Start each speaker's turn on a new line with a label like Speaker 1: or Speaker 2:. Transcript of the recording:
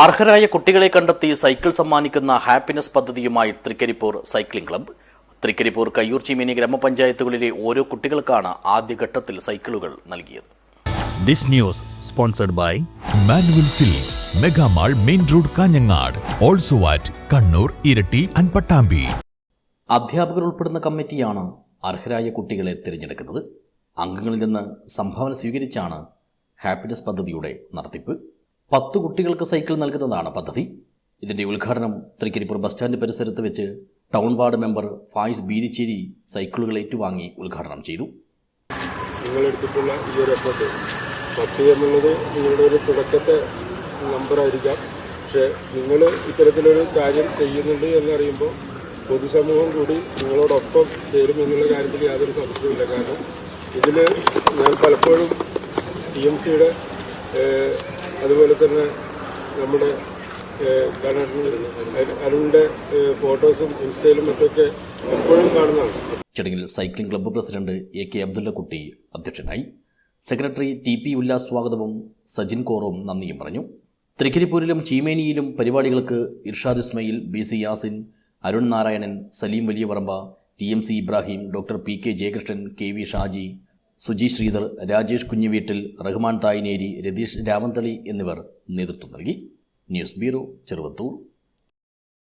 Speaker 1: അർഹരായ കുട്ടികളെ കണ്ടെത്തി സൈക്കിൾ സമ്മാനിക്കുന്ന ഹാപ്പിനെസ് പദ്ധതിയുമായി തൃക്കരിപ്പൂർ സൈക്ലിംഗ് ക്ലബ്ബ്. തൃക്കരിപ്പൂർ കയ്യൂർ ചീമേനി ഗ്രാമപഞ്ചായത്തുകളിലെ ഓരോ കുട്ടികൾക്കാണ് ആദ്യഘട്ടത്തിൽ സൈക്കിളുകൾ നൽകിയത്.
Speaker 2: This news sponsored by Manual Silks, Mega Mall, Main Road, Kanyanad. Also at Kannur, Irati and Pattambi.
Speaker 1: അധ്യാപകർ ഉൾപ്പെടുന്ന കമ്മിറ്റിയാണ് അർഹരായ കുട്ടികളെ തിരഞ്ഞെടുക്കുന്നത്. അംഗങ്ങളിൽ നിന്ന് സംഭാവന സ്വീകരിച്ചാണ് ഹാപ്പിനെസ് പദ്ധതിയുടെ നടത്തിപ്പ്. 10 കുട്ടികൾക്ക് സൈക്കിൾ നൽകുന്നതാണ് പദ്ധതി. ഇതിന്റെ ഉദ്ഘാടനം തൃക്കരിപ്പൂർ ബസ് സ്റ്റാൻഡ് പരിസരത്ത് വെച്ച് town ward member Faiz Beericheri സൈക്കിളുകൾ ഏറ്റുവാങ്ങി ഉദ്ഘാടനം ചെയ്തു.
Speaker 3: നിങ്ങളെടുത്തിട്ടുള്ള ഈ ഒരു എഫർട്ട് 10 എന്നുള്ളത് നിങ്ങളുടെ ഒരു തുടക്കത്തെ നമ്പറായിരിക്കാം. പക്ഷേ നിങ്ങൾ ഇത്തരത്തിലൊരു കാര്യം ചെയ്യുന്നുണ്ട് എന്നറിയുമ്പോൾ പൊതുസമൂഹം കൂടി നിങ്ങളോടൊപ്പം ചേരും എന്നുള്ള കാര്യത്തിൽ യാതൊരു സംശയവുമില്ല. കാരണം ഇതിൽ ഞാൻ പലപ്പോഴും TMCയുടെ അതുപോലെ തന്നെ നമ്മുടെ അരുണിൻ്റെ ഫോട്ടോസും ഇൻസ്റ്റയിലും മറ്റൊക്കെ എപ്പോഴും കാണുന്നതാണ്.
Speaker 1: ചടങ്ങിൽ cycling club president AK Abdullakutty അധ്യക്ഷനായി. സെക്രട്ടറി TP ഉല്ലാസ് സ്വാഗതവും സജിൻ കോറും നന്ദിയും പറഞ്ഞു. തൃക്കരിപ്പൂരിലും ചീമേനിയിലും പരിപാടികൾക്ക് Irshad Ismail, BC Yasin, Arun Narayanan, Saleem Valiyaparamba, TMC Ibrahim, doctor PK Jayakrishnan, KV Shaji, Suji Sreedhar, Rajesh Kunjuveettil, Rahman Thayineri, Ratheesh Ramanthali എന്നിവർ നേതൃത്വം നൽകി. News bureau, Cheruvathur.